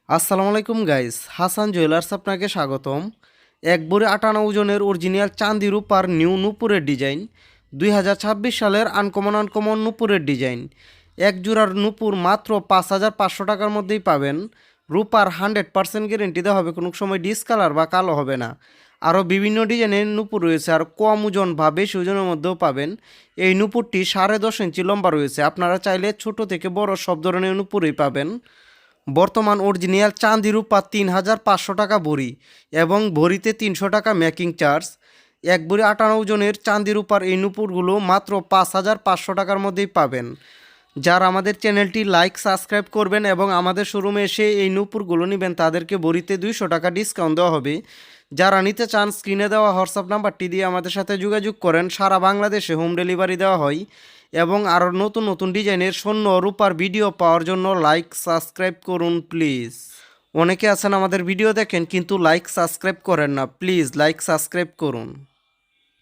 আসসালামু আলাইকুম guys, Hasan jewellers আপনাকে স্বাগতম। এক ভরি 58 ওজনের অরিজিনাল চাঁদি রূপার নিউ নূপুরের ডিজাইন, 2026 সালের আনকমন নূপুরের ডিজাইন। এক জোড়ার নূপুর মাত্র 5,500 টাকার মধ্যেই পাবেন। রূপার 100% গ্যারেন্টি দেওয়া হবে, কোনো সময় ডিসকালার বা কালো হবে না। আরও বিভিন্ন ডিজাইনের নূপুর রয়েছে, আর কম ওজন বা বেশি ওজনের মধ্যেও পাবেন। এই নূপুরটি 10.5 ইঞ্চি লম্বা রয়েছে, আপনারা চাইলে ছোট থেকে বড় সব ধরনের নূপুরই পাবেন। বর্তমান অরিজিনাল চাঁদি রূপা 3,500 টাকা ভরি এবং ভরিতে 300 টাকা মেকিং চার্জ। এক ভরি 58 ওজনের চাঁদি রূপার এই নূপুরগুলো মাত্র 5,500 টাকার মধ্যেই পাবেন। যারা আমাদের চ্যানেলটি লাইক সাবস্ক্রাইব করবেন এবং আমাদের শোরুমে এসে এই নূপুরগুলো নেবেন তাদেরকে ভরিতে 200 টাকা ডিসকাউন্ট দেওয়া হবে। যারা নিতে চান স্ক্রিনে দেওয়া হোয়াটসঅ্যাপ নাম্বারটি দিয়ে আমাদের সাথে যোগাযোগ করেন, সারা বাংলাদেশে হোম ডেলিভারি দেওয়া হয়। এবং আরও নতুন নতুন ডিজাইনের স্বর্ণ রূপার ভিডিও পাওয়ার জন্য লাইক সাবস্ক্রাইব করুন প্লিজ। অনেকে আছেন আমাদের ভিডিও দেখেন কিন্তু লাইক সাবস্ক্রাইব করেন না, প্লিজ লাইক সাবস্ক্রাইব করুন।